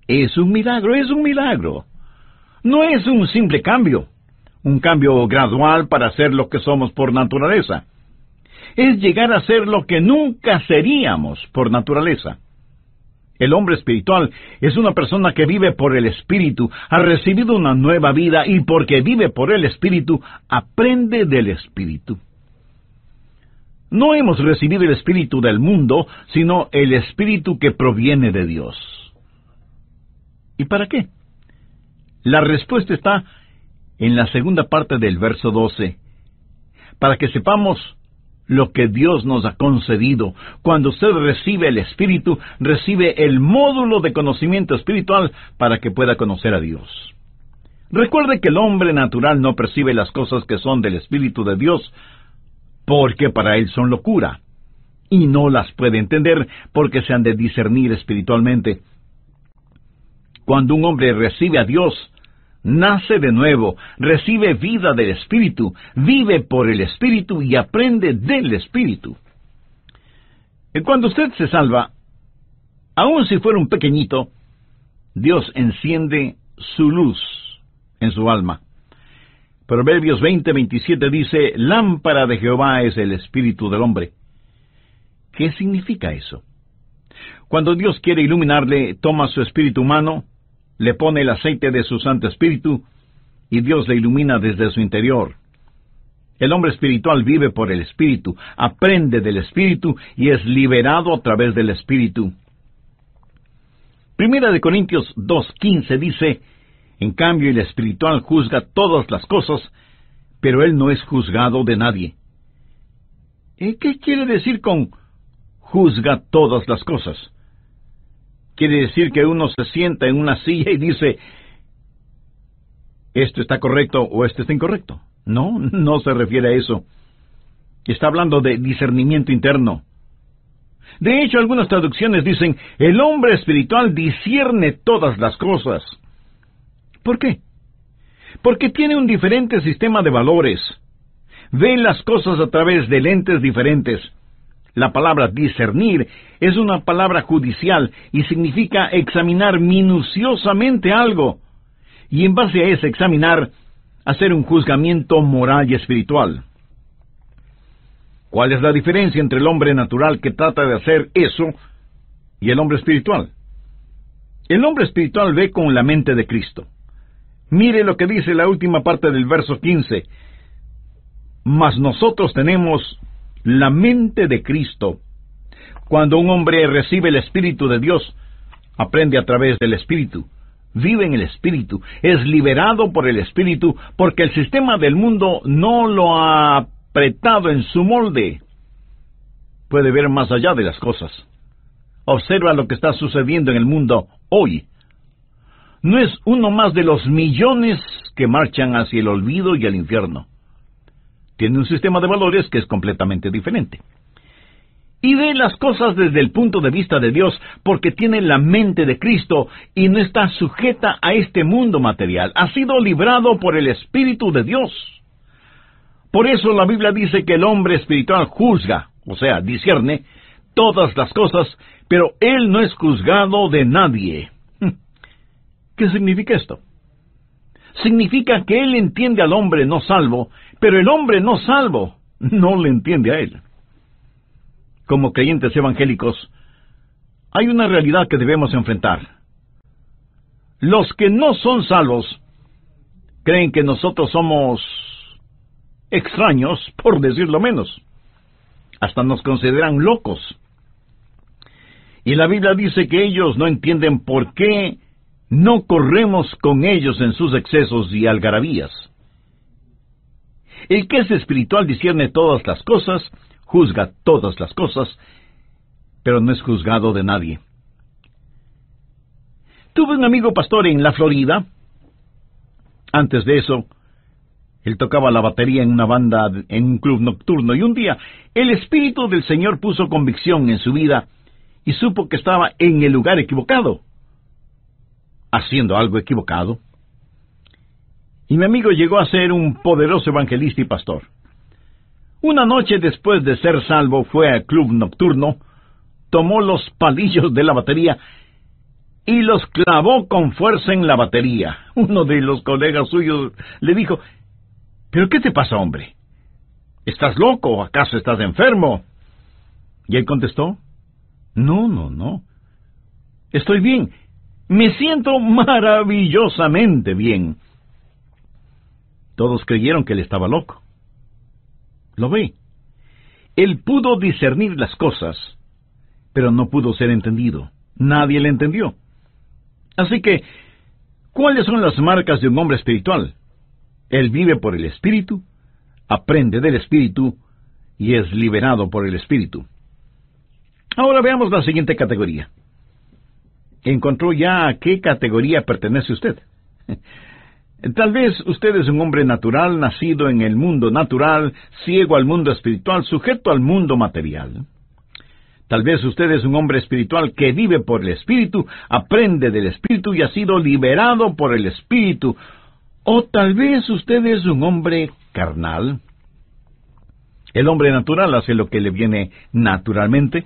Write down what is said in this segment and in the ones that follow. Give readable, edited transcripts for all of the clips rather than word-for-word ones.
Es un milagro, es un milagro. No es un simple cambio, un cambio gradual para ser lo que somos por naturaleza. Es llegar a ser lo que nunca seríamos por naturaleza. El hombre espiritual es una persona que vive por el Espíritu, ha recibido una nueva vida y porque vive por el Espíritu, aprende del Espíritu. No hemos recibido el Espíritu del mundo, sino el Espíritu que proviene de Dios. ¿Y para qué? La respuesta está en la segunda parte del verso 12. Para que sepamos lo que Dios nos ha concedido. Cuando usted recibe el Espíritu, recibe el módulo de conocimiento espiritual para que pueda conocer a Dios. Recuerde que el hombre natural no percibe las cosas que son del Espíritu de Dios, porque para él son locura, y no las puede entender porque se han de discernir espiritualmente. Cuando un hombre recibe a Dios, nace de nuevo, recibe vida del Espíritu, vive por el Espíritu y aprende del Espíritu. Y cuando usted se salva, aun si fuera un pequeñito, Dios enciende su luz en su alma. Proverbios 20:27 dice, lámpara de Jehová es el espíritu del hombre. ¿Qué significa eso? Cuando Dios quiere iluminarle, toma su espíritu humano, le pone el aceite de su Santo Espíritu, y Dios le ilumina desde su interior. El hombre espiritual vive por el Espíritu, aprende del Espíritu y es liberado a través del Espíritu. Primera de Corintios 2:15 dice, en cambio el espiritual juzga todas las cosas, pero él no es juzgado de nadie. ¿Qué quiere decir con juzga todas las cosas? Quiere decir que uno se sienta en una silla y dice, esto está correcto o esto está incorrecto. No, no se refiere a eso. Está hablando de discernimiento interno. De hecho, algunas traducciones dicen, el hombre espiritual discierne todas las cosas. ¿Por qué? Porque tiene un diferente sistema de valores. Ve las cosas a través de lentes diferentes. La palabra discernir es una palabra judicial y significa examinar minuciosamente algo. Y en base a ese examinar, hacer un juzgamiento moral y espiritual. ¿Cuál es la diferencia entre el hombre natural que trata de hacer eso y el hombre espiritual? El hombre espiritual ve con la mente de Cristo. Mire lo que dice la última parte del verso 15. Mas nosotros tenemos la mente de Cristo. Cuando un hombre recibe el Espíritu de Dios, aprende a través del Espíritu, vive en el Espíritu, es liberado por el Espíritu, porque el sistema del mundo no lo ha apretado en su molde. Puede ver más allá de las cosas. Observa lo que está sucediendo en el mundo hoy. No es uno más de los millones que marchan hacia el olvido y el infierno. Tiene un sistema de valores que es completamente diferente. Y ve las cosas desde el punto de vista de Dios, porque tiene la mente de Cristo y no está sujeta a este mundo material. Ha sido librado por el Espíritu de Dios. Por eso la Biblia dice que el hombre espiritual juzga, o sea, discierne todas las cosas, pero él no es juzgado de nadie. ¿Qué significa esto? Significa que él entiende al hombre no salvo, pero el hombre no salvo no le entiende a él. Como creyentes evangélicos, hay una realidad que debemos enfrentar. Los que no son salvos creen que nosotros somos extraños, por decirlo menos. Hasta nos consideran locos. Y la Biblia dice que ellos no entienden por qué no corremos con ellos en sus excesos y algarabías. El que es espiritual discierne todas las cosas, juzga todas las cosas, pero no es juzgado de nadie. Tuve un amigo pastor en la Florida. Antes de eso, él tocaba la batería en una banda, en un club nocturno, y un día el Espíritu del Señor puso convicción en su vida y supo que estaba en el lugar equivocado, haciendo algo equivocado. Y mi amigo llegó a ser un poderoso evangelista y pastor. Una noche después de ser salvo, fue al club nocturno, tomó los palillos de la batería y los clavó con fuerza en la batería. Uno de los colegas suyos le dijo: ¿pero qué te pasa, hombre? ¿Estás loco o acaso estás enfermo? Y él contestó: no. Estoy bien. Me siento maravillosamente bien. Todos creyeron que él estaba loco. ¿Lo ve? Él pudo discernir las cosas, pero no pudo ser entendido. Nadie le entendió. Así que, ¿cuáles son las marcas de un hombre espiritual? Él vive por el Espíritu, aprende del Espíritu y es liberado por el Espíritu. Ahora veamos la siguiente categoría. ¿Encontró ya a qué categoría pertenece usted? Tal vez usted es un hombre natural, nacido en el mundo natural, ciego al mundo espiritual, sujeto al mundo material. Tal vez usted es un hombre espiritual que vive por el Espíritu, aprende del Espíritu y ha sido liberado por el Espíritu. O tal vez usted es un hombre carnal. El hombre natural hace lo que le viene naturalmente.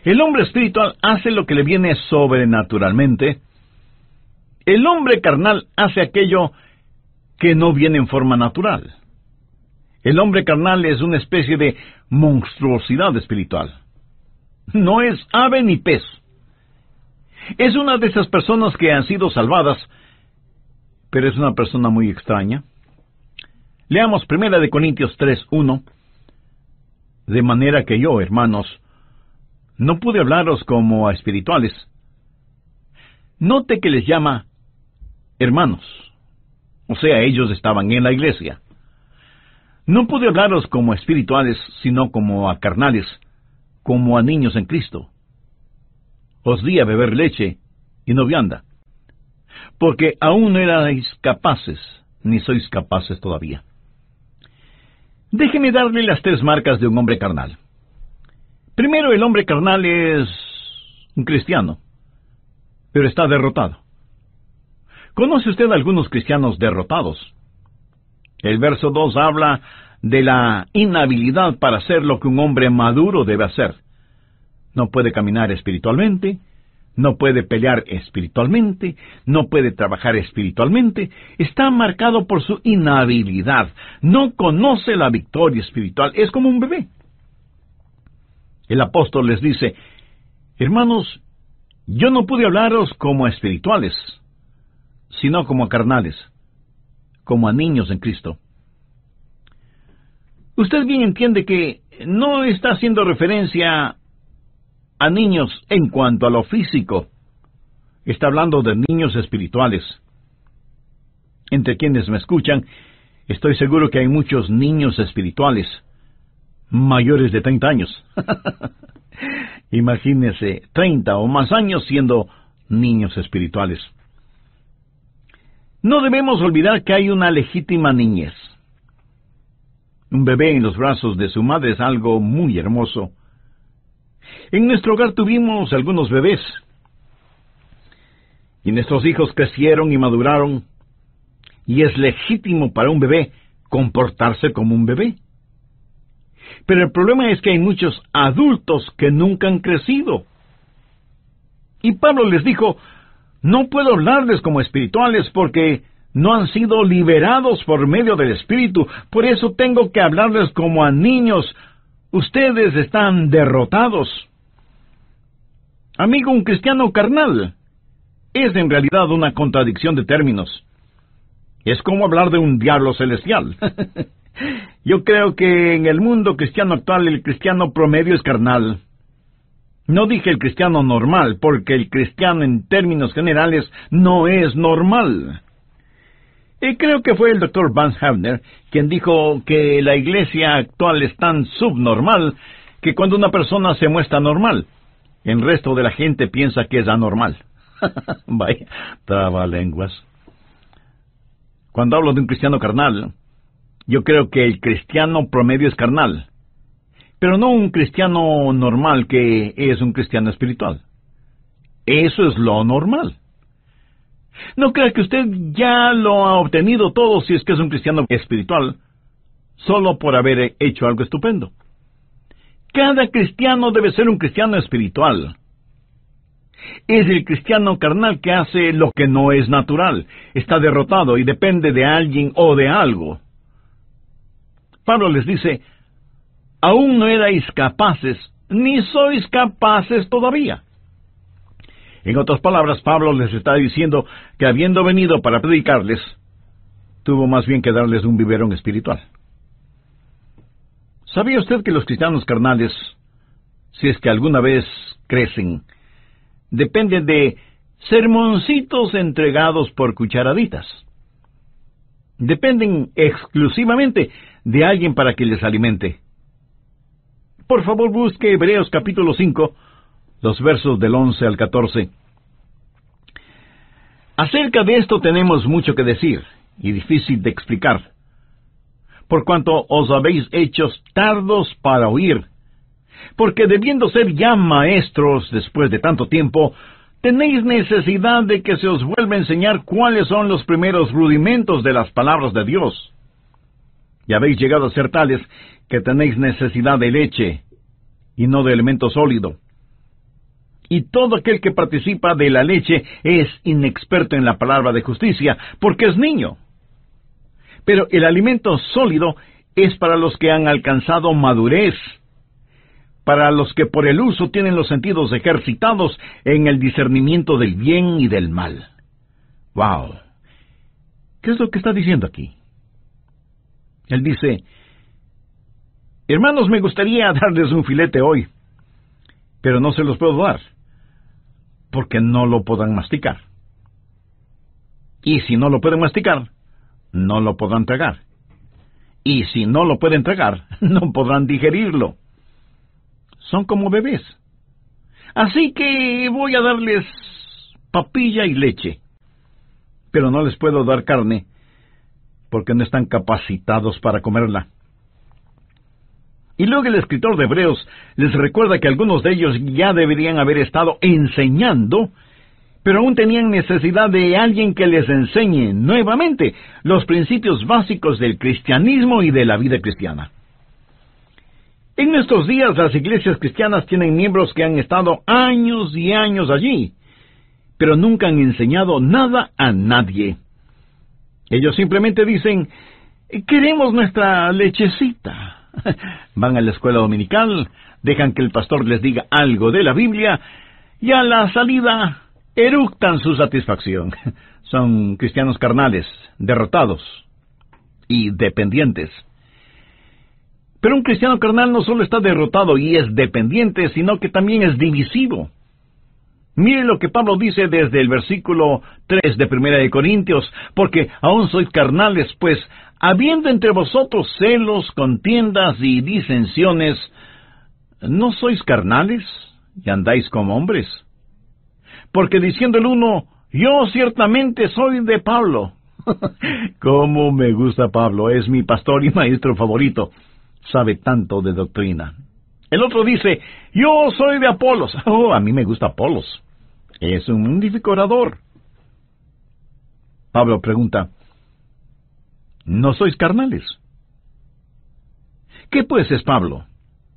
El hombre espiritual hace lo que le viene sobrenaturalmente. El hombre carnal hace aquello que no viene en forma natural. El hombre carnal es una especie de monstruosidad espiritual. No es ave ni pez. Es una de esas personas que han sido salvadas, pero es una persona muy extraña. Leamos 1 Corintios 3:1. De manera que yo, hermanos, no pude hablaros como a espirituales. Note que les llama hermanos. O sea, ellos estaban en la iglesia. No pude hablaros como a espirituales, sino como a carnales, como a niños en Cristo. Os di a beber leche y no vianda, porque aún no erais capaces, ni sois capaces todavía. Déjeme darle las 3 marcas de un hombre carnal. Primero, el hombre carnal es un cristiano, pero está derrotado. ¿Conoce usted a algunos cristianos derrotados? El verso 2 habla de la inhabilidad para hacer lo que un hombre maduro debe hacer. No puede caminar espiritualmente, no puede pelear espiritualmente, no puede trabajar espiritualmente. Está marcado por su inhabilidad. No conoce la victoria espiritual. Es como un bebé. El apóstol les dice: hermanos, yo no pude hablaros como a espirituales, sino como a carnales, como a niños en Cristo. Usted bien entiende que no está haciendo referencia a niños en cuanto a lo físico. Está hablando de niños espirituales. Entre quienes me escuchan, estoy seguro que hay muchos niños espirituales mayores de 30 años. Imagínese 30 o más años siendo niños espirituales. No debemos olvidar que hay una legítima niñez. Un bebé en los brazos de su madre es algo muy hermoso. En nuestro hogar tuvimos algunos bebés, y nuestros hijos crecieron y maduraron, y es legítimo para un bebé comportarse como un bebé. Pero el problema es que hay muchos adultos que nunca han crecido. Y Pablo les dijo: no puedo hablarles como espirituales porque no han sido liberados por medio del Espíritu. Por eso tengo que hablarles como a niños. Ustedes están derrotados. Amigo, un cristiano carnal es en realidad una contradicción de términos. Es como hablar de un diablo celestial. Yo creo que en el mundo cristiano actual el cristiano promedio es carnal. No dije el cristiano normal, porque el cristiano en términos generales no es normal. Y creo que fue el Dr. Vance Havner quien dijo que la iglesia actual es tan subnormal que cuando una persona se muestra normal, el resto de la gente piensa que es anormal. Vaya, trabalenguas. Cuando hablo de un cristiano carnal, yo creo que el cristiano promedio es carnal, pero no un cristiano normal que es un cristiano espiritual. Eso es lo normal. No crea que usted ya lo ha obtenido todo si es que es un cristiano espiritual, solo por haber hecho algo estupendo. Cada cristiano debe ser un cristiano espiritual. Es el cristiano carnal que hace lo que no es natural, está derrotado y depende de alguien o de algo. Pablo les dice, aún no erais capaces, ni sois capaces todavía. En otras palabras, Pablo les está diciendo que habiendo venido para predicarles, tuvo más bien que darles un biberón espiritual. ¿Sabía usted que los cristianos carnales, si es que alguna vez crecen, dependen de sermoncitos entregados por cucharaditas? Dependen exclusivamente de alguien para que les alimente. Por favor, busque Hebreos capítulo 5, los versos del 11 al 14. Acerca de esto tenemos mucho que decir, y difícil de explicar, por cuanto os habéis hecho tardos para oír, porque debiendo ser ya maestros después de tanto tiempo, tenéis necesidad de que se os vuelva a enseñar cuáles son los primeros rudimentos de las palabras de Dios. Y habéis llegado a ser tales que tenéis necesidad de leche, y no de alimento sólido. Y todo aquel que participa de la leche es inexperto en la palabra de justicia, porque es niño. Pero el alimento sólido es para los que han alcanzado madurez, para los que por el uso tienen los sentidos ejercitados en el discernimiento del bien y del mal. ¡Wow! ¿Qué es lo que está diciendo aquí? Él dice, hermanos, me gustaría darles un filete hoy, pero no se los puedo dar, porque no lo podrán masticar. Y si no lo pueden masticar, no lo podrán tragar. Y si no lo pueden tragar, no podrán digerirlo. Son como bebés. Así que voy a darles papilla y leche, pero no les puedo dar carne, porque no están capacitados para comerla. Y luego el escritor de Hebreos les recuerda que algunos de ellos ya deberían haber estado enseñando, pero aún tenían necesidad de alguien que les enseñe nuevamente los principios básicos del cristianismo y de la vida cristiana. En nuestros días las iglesias cristianas tienen miembros que han estado años y años allí, pero nunca han enseñado nada a nadie. Ellos simplemente dicen, queremos nuestra lechecita. Van a la escuela dominical, dejan que el pastor les diga algo de la Biblia, y a la salida eructan su satisfacción. Son cristianos carnales, derrotados y dependientes. Pero un cristiano carnal no solo está derrotado y es dependiente, sino que también es divisivo. Mire lo que Pablo dice desde el versículo 3 de 1 de Corintios, porque aún sois carnales, pues, habiendo entre vosotros celos, contiendas y disensiones, ¿no sois carnales y andáis como hombres? Porque diciendo el uno, yo ciertamente soy de Pablo. ¡Cómo me gusta Pablo! Es mi pastor y maestro favorito. Sabe tanto de doctrina. El otro dice, yo soy de Apolos. Oh, a mí me gusta Apolos. Es un magnífico orador. Pablo pregunta, ¿no sois carnales? ¿Qué pues es Pablo?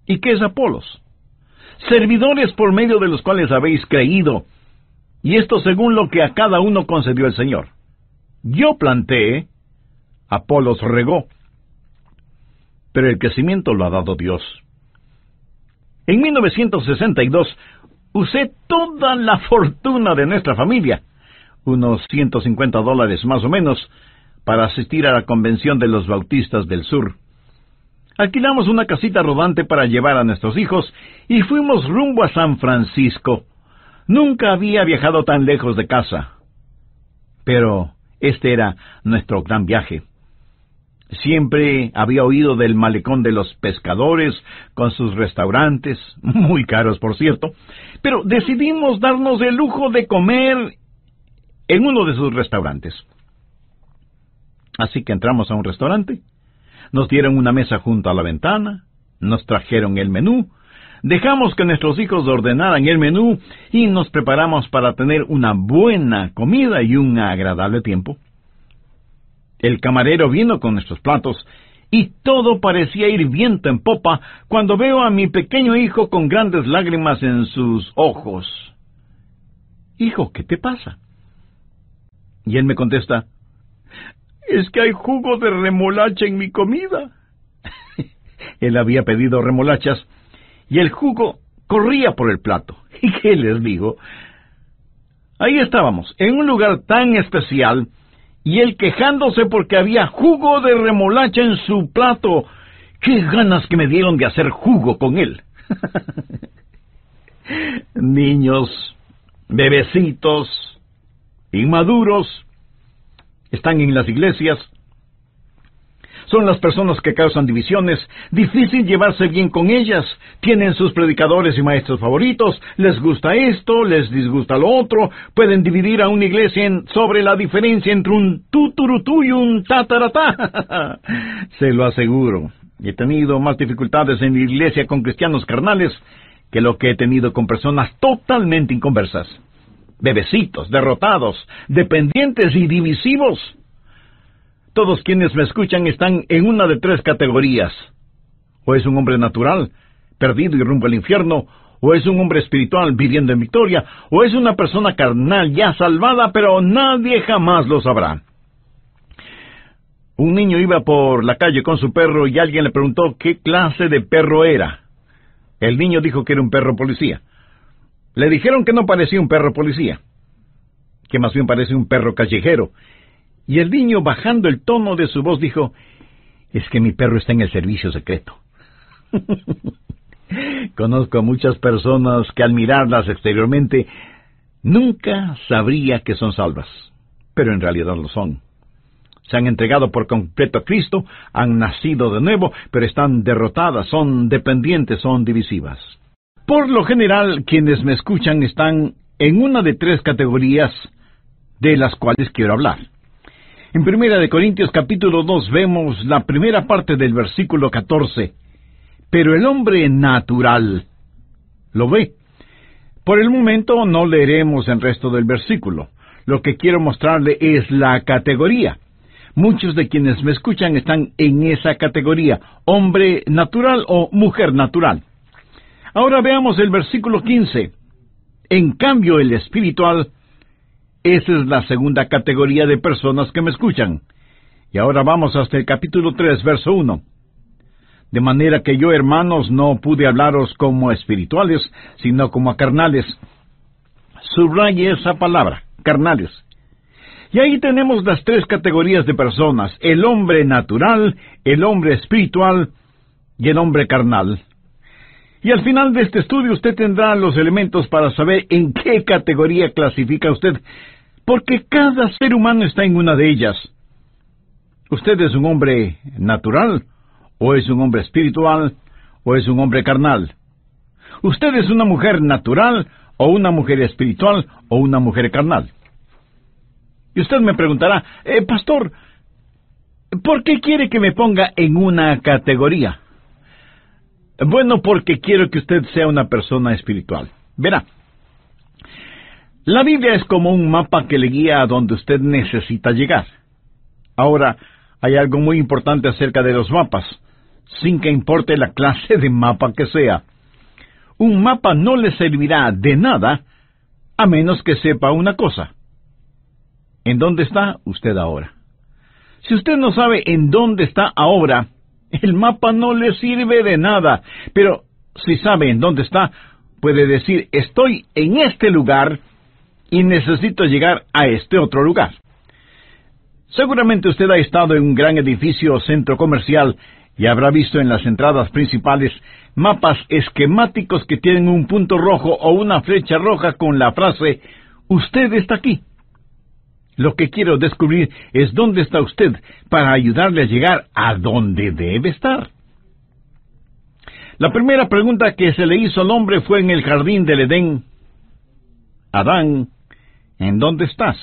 ¿Y qué es Apolos? Servidores por medio de los cuales habéis creído, y esto según lo que a cada uno concedió el Señor. Yo planté, Apolos regó, pero el crecimiento lo ha dado Dios. En 1962, usé toda la fortuna de nuestra familia, unos $150 más o menos, para asistir a la convención de los bautistas del sur. Alquilamos una casita rodante para llevar a nuestros hijos y fuimos rumbo a San Francisco. Nunca había viajado tan lejos de casa, pero este era nuestro gran viaje. Siempre había oído del malecón de los pescadores, con sus restaurantes, muy caros por cierto, pero decidimos darnos el lujo de comer en uno de sus restaurantes. Así que entramos a un restaurante, nos dieron una mesa junto a la ventana, nos trajeron el menú, dejamos que nuestros hijos ordenaran el menú y nos preparamos para tener una buena comida y un agradable tiempo. El camarero vino con nuestros platos, y todo parecía ir viento en popa cuando veo a mi pequeño hijo con grandes lágrimas en sus ojos. hijo, ¿qué te pasa? Y él me contesta, es que hay jugo de remolacha en mi comida. Él había pedido remolachas y el jugo corría por el plato. ¿Y qué les digo? Ahí estábamos, en un lugar tan especial, y él quejándose porque había jugo de remolacha en su plato. ¡Qué ganas que me dieron de hacer jugo con él! Niños, bebecitos, inmaduros, están en las iglesias. Son las personas que causan divisiones, difícil llevarse bien con ellas. Tienen sus predicadores y maestros favoritos, les gusta esto, les disgusta lo otro. Pueden dividir a una iglesia sobre la diferencia entre un tuturutú y un tataratá. Se lo aseguro. He tenido más dificultades en la iglesia con cristianos carnales que lo que he tenido con personas totalmente inconversas. Bebecitos, derrotados, dependientes y divisivos. Todos quienes me escuchan están en una de tres categorías. O es un hombre natural, perdido y rumbo al infierno, o es un hombre espiritual viviendo en victoria, o es una persona carnal ya salvada, pero nadie jamás lo sabrá. Un niño iba por la calle con su perro y alguien le preguntó qué clase de perro era. El niño dijo que era un perro policía. Le dijeron que no parecía un perro policía, que más bien parece un perro callejero. Y el niño, bajando el tono de su voz, dijo, es que mi perro está en el servicio secreto. Conozco a muchas personas que al mirarlas exteriormente nunca sabría que son salvas, pero en realidad lo son. Se han entregado por completo a Cristo, han nacido de nuevo, pero están derrotadas, son dependientes, son divisivas. Por lo general, quienes me escuchan están en una de tres categorías de las cuales quiero hablar. En 1 Corintios capítulo 2 vemos la primera parte del versículo 14. Pero el hombre natural, ¿lo ve? Por el momento no leeremos el resto del versículo. Lo que quiero mostrarle es la categoría. Muchos de quienes me escuchan están en esa categoría, hombre natural o mujer natural. Ahora veamos el versículo 15. En cambio, el espiritual, esa es la segunda categoría de personas que me escuchan. Y ahora vamos hasta el capítulo 3, verso 1. De manera que yo, hermanos, no pude hablaros como espirituales, sino como a carnales. Subraye esa palabra, carnales. Y ahí tenemos las tres categorías de personas, el hombre natural, el hombre espiritual y el hombre carnal. Y al final de este estudio usted tendrá los elementos para saber en qué categoría clasifica usted, porque cada ser humano está en una de ellas. ¿Usted es un hombre natural, o es un hombre espiritual, o es un hombre carnal? ¿Usted es una mujer natural, o una mujer espiritual, o una mujer carnal? Y usted me preguntará, pastor, ¿por qué quiere que me ponga en una categoría? Bueno, porque quiero que usted sea una persona espiritual. Verá, la Biblia es como un mapa que le guía a donde usted necesita llegar. Ahora, hay algo muy importante acerca de los mapas, sin que importe la clase de mapa que sea. Un mapa no le servirá de nada a menos que sepa una cosa. ¿En dónde está usted ahora? Si usted no sabe en dónde está ahora, el mapa no le sirve de nada. Pero si sabe en dónde está, puede decir, estoy en este lugar y necesito llegar a este otro lugar. Seguramente usted ha estado en un gran edificio o centro comercial y habrá visto en las entradas principales mapas esquemáticos que tienen un punto rojo o una flecha roja con la frase, usted está aquí. Lo que quiero descubrir es dónde está usted para ayudarle a llegar a donde debe estar. La primera pregunta que se le hizo al hombre fue en el jardín del Edén. Adán, ¿en dónde estás?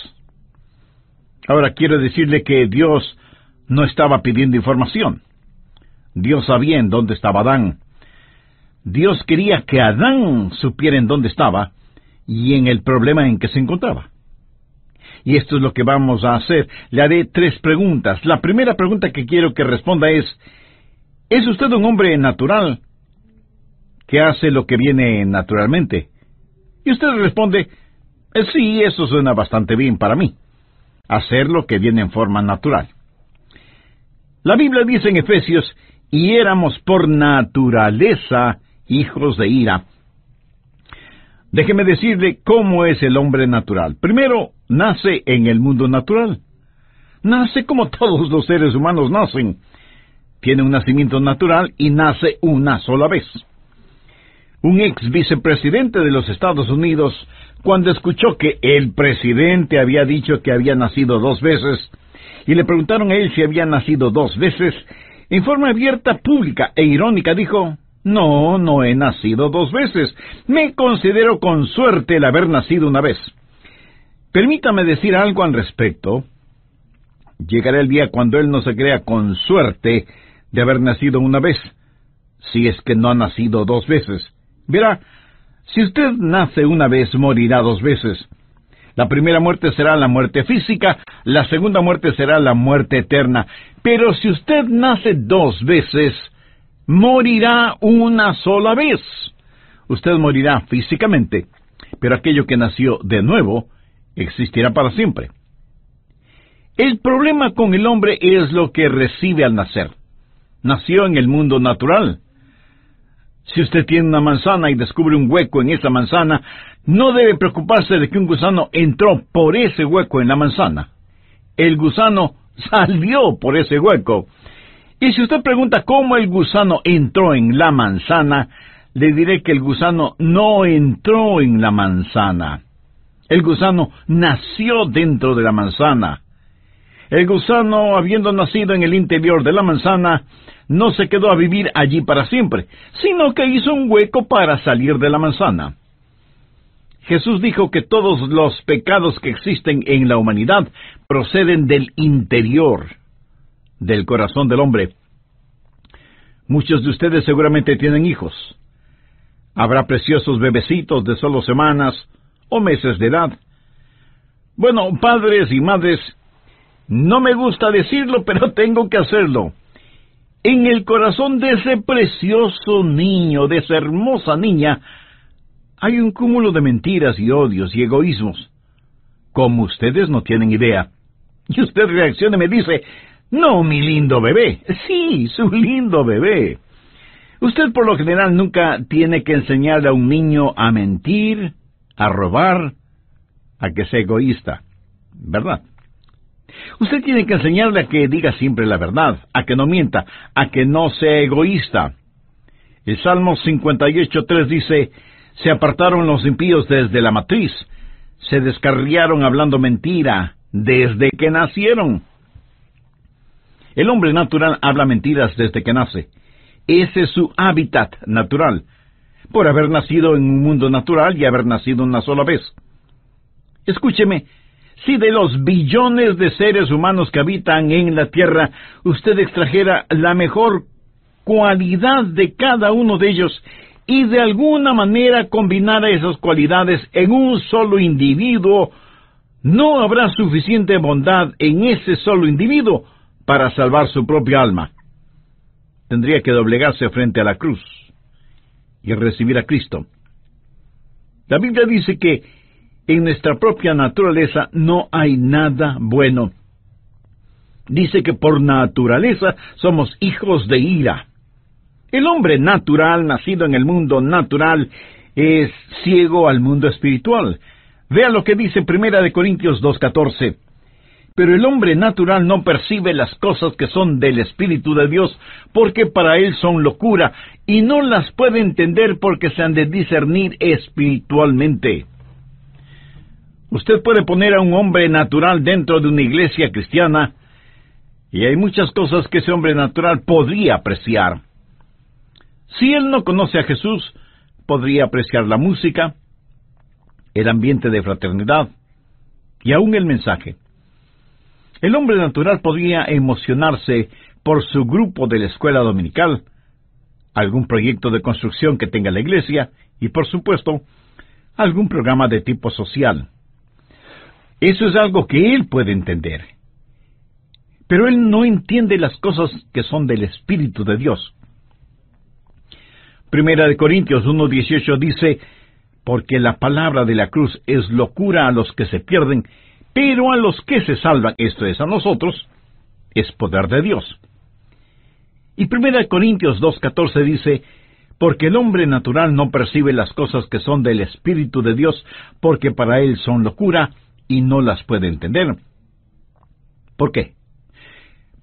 Ahora quiero decirle que Dios no estaba pidiendo información. Dios sabía en dónde estaba Adán. Dios quería que Adán supiera en dónde estaba y en el problema en que se encontraba. Y esto es lo que vamos a hacer. Le haré 3 preguntas. La primera pregunta que quiero que responda ¿es usted un hombre natural que hace lo que viene naturalmente? Y usted responde, Sí, eso suena bastante bien para mí. Hacer lo que viene en forma natural. La Biblia dice en Efesios, y éramos por naturaleza hijos de ira. Déjeme decirle cómo es el hombre natural. Primero, nace en el mundo natural. Nace como todos los seres humanos nacen. Tiene un nacimiento natural y nace una sola vez. Un ex vicepresidente de los Estados Unidos, cuando escuchó que el presidente había dicho que había nacido 2 veces, y le preguntaron a él si había nacido 2 veces, en forma abierta, pública e irónica dijo, no he nacido 2 veces. Me considero con suerte el haber nacido una vez. Permítame decir algo al respecto. Llegará el día cuando él no se crea con suerte de haber nacido una vez, si es que no ha nacido 2 veces. Verá, si usted nace una vez, morirá 2 veces. La primera muerte será la muerte física, la segunda muerte será la muerte eterna. Pero si usted nace 2 veces, morirá una sola vez. Usted morirá físicamente, pero aquello que nació de nuevo existirá para siempre. El problema con el hombre es lo que recibe al nacer. Nació en el mundo natural. Si usted tiene una manzana y descubre un hueco en esa manzana, no debe preocuparse de que un gusano entró por ese hueco en la manzana. El gusano salió por ese hueco. Y si usted pregunta cómo el gusano entró en la manzana, le diré que el gusano no entró en la manzana. El gusano nació dentro de la manzana. El gusano, habiendo nacido en el interior de la manzana, no se quedó a vivir allí para siempre, sino que hizo un hueco para salir de la manzana. Jesús dijo que todos los pecados que existen en la humanidad proceden del interior, del corazón del hombre. Muchos de ustedes seguramente tienen hijos. Habrá preciosos bebecitos de solo semanas o meses de edad. Bueno, padres y madres, no me gusta decirlo, pero tengo que hacerlo. En el corazón de ese precioso niño, de esa hermosa niña, hay un cúmulo de mentiras y odios y egoísmos, como ustedes no tienen idea. Y usted reacciona y me dice, no, mi lindo bebé. Sí, su lindo bebé. Usted por lo general nunca tiene que enseñarle a un niño a mentir, a robar, a que sea egoísta, ¿verdad? Usted tiene que enseñarle a que diga siempre la verdad, a que no mienta, a que no sea egoísta. El Salmo 58:3 dice, se apartaron los impíos desde la matriz, se descarriaron hablando mentira desde que nacieron. El hombre natural habla mentiras desde que nace. Ese es su hábitat natural, por haber nacido en un mundo natural y haber nacido una sola vez. Escúcheme, si de los billones de seres humanos que habitan en la Tierra, usted extrajera la mejor cualidad de cada uno de ellos y de alguna manera combinara esas cualidades en un solo individuo, no habrá suficiente bondad en ese solo individuo para salvar su propia alma. Tendría que doblegarse frente a la cruz y recibir a Cristo. La Biblia dice que en nuestra propia naturaleza no hay nada bueno. Dice que por naturaleza somos hijos de ira. El hombre natural, nacido en el mundo natural, es ciego al mundo espiritual. Vea lo que dice 1 Corintios 2:14. Pero el hombre natural no percibe las cosas que son del Espíritu de Dios, porque para él son locura, y no las puede entender porque se han de discernir espiritualmente. Usted puede poner a un hombre natural dentro de una iglesia cristiana, y hay muchas cosas que ese hombre natural podría apreciar. Si él no conoce a Jesús, podría apreciar la música, el ambiente de fraternidad, y aún el mensaje. El hombre natural podría emocionarse por su grupo de la escuela dominical, algún proyecto de construcción que tenga la iglesia, y por supuesto, algún programa de tipo social. Eso es algo que él puede entender. Pero él no entiende las cosas que son del Espíritu de Dios. 1 Corintios 1:18 dice, porque la palabra de la cruz es locura a los que se pierden, pero a los que se salvan, esto es, a nosotros, es poder de Dios. Y 1 Corintios 2:14 dice, porque el hombre natural no percibe las cosas que son del Espíritu de Dios, porque para él son locura y no las puede entender. ¿Por qué?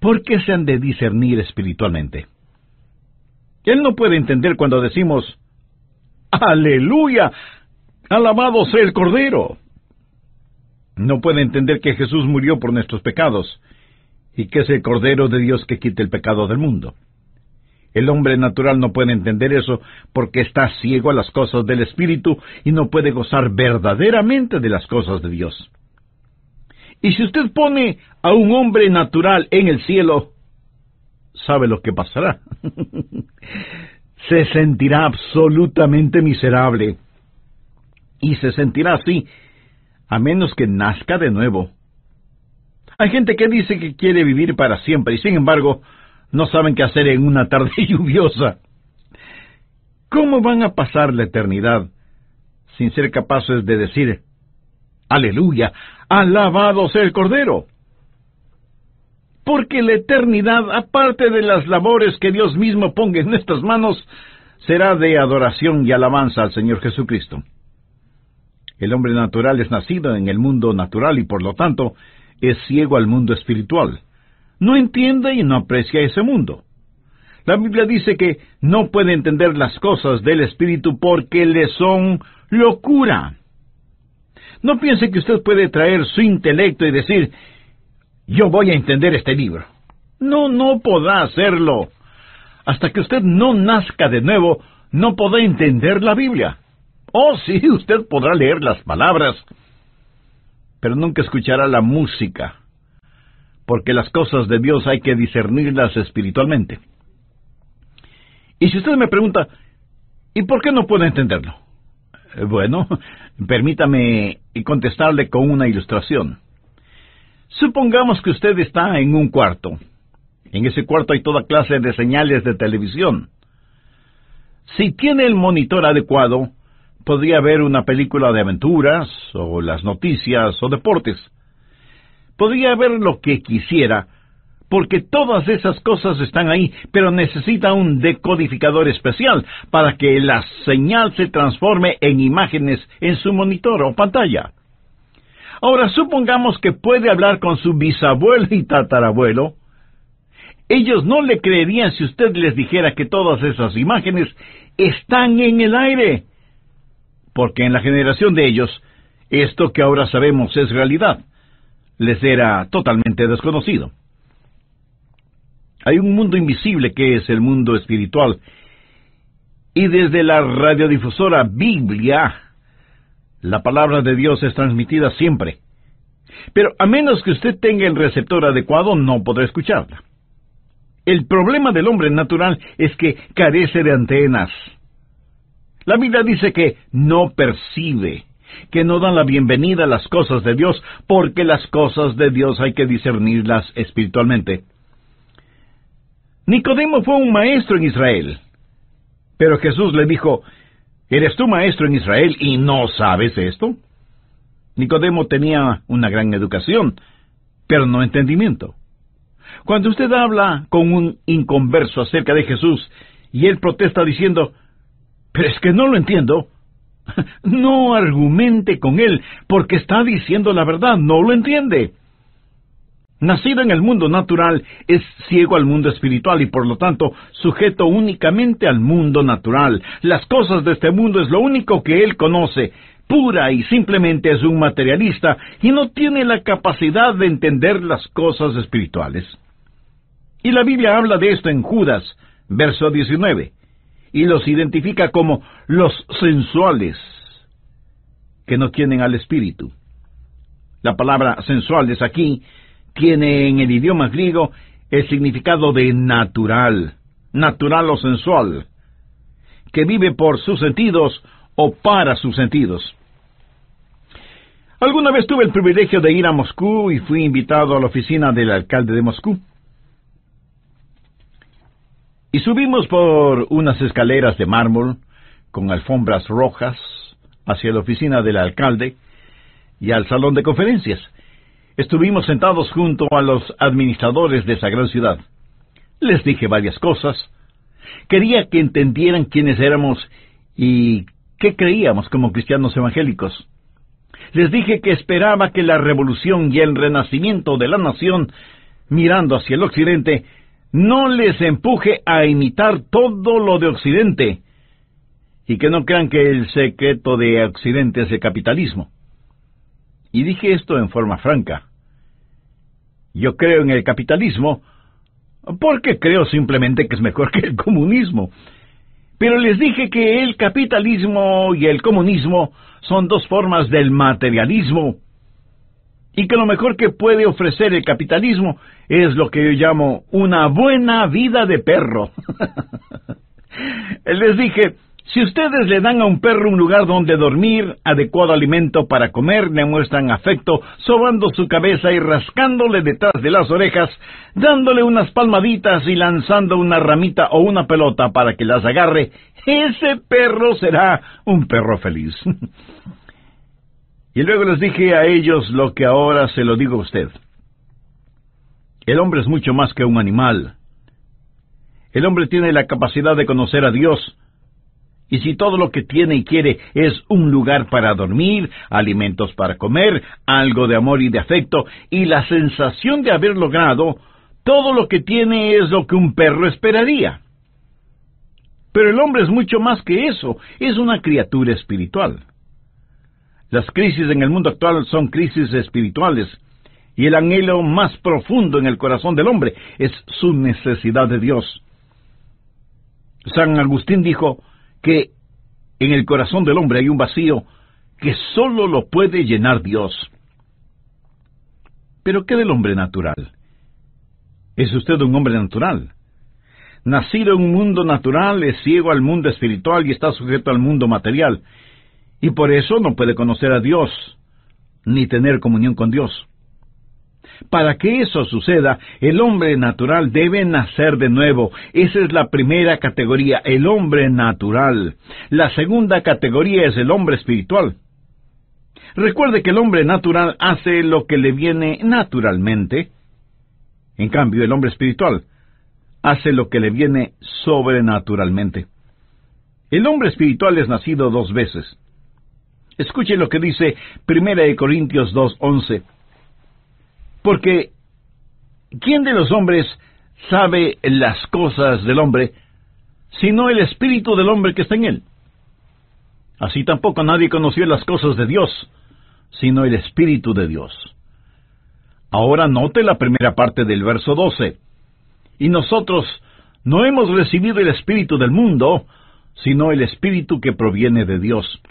Porque se han de discernir espiritualmente. Él no puede entender cuando decimos, ¡Aleluya! ¡Alabado sea el Cordero! No puede entender que Jesús murió por nuestros pecados y que es el Cordero de Dios que quita el pecado del mundo. El hombre natural no puede entender eso porque está ciego a las cosas del Espíritu y no puede gozar verdaderamente de las cosas de Dios. Y si usted pone a un hombre natural en el cielo, ¿sabe lo que pasará? Se sentirá absolutamente miserable. Y se sentirá así, a menos que nazca de nuevo. Hay gente que dice que quiere vivir para siempre y sin embargo no saben qué hacer en una tarde lluviosa. ¿Cómo van a pasar la eternidad sin ser capaces de decir, ¡Aleluya! ¡Alabado sea el Cordero! Porque la eternidad, aparte de las labores que Dios mismo ponga en nuestras manos, será de adoración y alabanza al Señor Jesucristo. El hombre natural es nacido en el mundo natural y por lo tanto es ciego al mundo espiritual. No entiende y no aprecia ese mundo. La Biblia dice que no puede entender las cosas del Espíritu porque le son locura. No piense que usted puede traer su intelecto y decir, yo voy a entender este libro. No podrá hacerlo. Hasta que usted no nazca de nuevo, no podrá entender la Biblia. Oh, sí, usted podrá leer las palabras, pero nunca escuchará la música, porque las cosas de Dios hay que discernirlas espiritualmente. Y si usted me pregunta, ¿y por qué no puedo entenderlo? Bueno, permítame contestarle con una ilustración. Supongamos que usted está en un cuarto. En ese cuarto hay toda clase de señales de televisión. Si tiene el monitor adecuado, podría ver una película de aventuras, o las noticias, o deportes. Podría ver lo que quisiera, porque todas esas cosas están ahí, pero necesita un decodificador especial para que la señal se transforme en imágenes en su monitor o pantalla. Ahora, supongamos que puede hablar con su bisabuelo y tatarabuelo. Ellos no le creerían si usted les dijera que todas esas imágenes están en el aire, porque en la generación de ellos, esto que ahora sabemos es realidad. Les era totalmente desconocido. Hay un mundo invisible que es el mundo espiritual, y desde la radiodifusora Biblia, la palabra de Dios es transmitida siempre. Pero a menos que usted tenga el receptor adecuado, no podrá escucharla. El problema del hombre natural es que carece de antenas. La Biblia dice que no percibe, que no dan la bienvenida a las cosas de Dios, porque las cosas de Dios hay que discernirlas espiritualmente. Nicodemo fue un maestro en Israel, pero Jesús le dijo, ¿eres tú maestro en Israel y no sabes esto? Nicodemo tenía una gran educación, pero no entendimiento. Cuando usted habla con un inconverso acerca de Jesús, y él protesta diciendo, pero es que no lo entiendo, no argumente con él, porque está diciendo la verdad, no lo entiende. Nacido en el mundo natural, es ciego al mundo espiritual y por lo tanto sujeto únicamente al mundo natural. Las cosas de este mundo es lo único que él conoce. Pura y simplemente es un materialista y no tiene la capacidad de entender las cosas espirituales. Y la Biblia habla de esto en Judas, verso 19, y los identifica como los sensuales, que no tienen al Espíritu. La palabra sensuales aquí tiene en el idioma griego el significado de natural, natural o sensual, que vive por sus sentidos o para sus sentidos. Alguna vez tuve el privilegio de ir a Moscú y fui invitado a la oficina del alcalde de Moscú. Y subimos por unas escaleras de mármol con alfombras rojas, hacia la oficina del alcalde y al salón de conferencias. Estuvimos sentados junto a los administradores de esa gran ciudad. Les dije varias cosas. Quería que entendieran quiénes éramos y qué creíamos como cristianos evangélicos. Les dije que esperaba que la revolución y el renacimiento de la nación, mirando hacia el occidente, no les empuje a imitar todo lo de occidente, y que no crean que el secreto de occidente es el capitalismo. Y dije esto en forma franca. Yo creo en el capitalismo porque creo simplemente que es mejor que el comunismo. Pero les dije que el capitalismo y el comunismo son dos formas del materialismo, y que lo mejor que puede ofrecer el capitalismo es lo que yo llamo una buena vida de perro. Les dije, si ustedes le dan a un perro un lugar donde dormir, adecuado alimento para comer, le muestran afecto, sobando su cabeza y rascándole detrás de las orejas, dándole unas palmaditas y lanzando una ramita o una pelota para que las agarre, ese perro será un perro feliz. Y luego les dije a ellos lo que ahora se lo digo a usted. El hombre es mucho más que un animal. El hombre tiene la capacidad de conocer a Dios. Y si todo lo que tiene y quiere es un lugar para dormir, alimentos para comer, algo de amor y de afecto, y la sensación de haber logrado, todo lo que tiene es lo que un perro esperaría. Pero el hombre es mucho más que eso, es una criatura espiritual. Las crisis en el mundo actual son crisis espirituales, y el anhelo más profundo en el corazón del hombre es su necesidad de Dios. San Agustín dijo que en el corazón del hombre hay un vacío que sólo lo puede llenar Dios. ¿Pero qué del hombre natural? ¿Es usted un hombre natural? Nacido en un mundo natural, es ciego al mundo espiritual y está sujeto al mundo material, y por eso no puede conocer a Dios, ni tener comunión con Dios. Para que eso suceda, el hombre natural debe nacer de nuevo. Esa es la primera categoría, el hombre natural. La segunda categoría es el hombre espiritual. Recuerde que el hombre natural hace lo que le viene naturalmente. En cambio, el hombre espiritual hace lo que le viene sobrenaturalmente. El hombre espiritual es nacido dos veces. Escuche lo que dice 1 Corintios 2:11. Porque, ¿quién de los hombres sabe las cosas del hombre, sino el espíritu del hombre que está en él? Así tampoco nadie conoció las cosas de Dios, sino el espíritu de Dios. Ahora note la primera parte del verso 12. Y nosotros no hemos recibido el espíritu del mundo, sino el espíritu que proviene de Dios.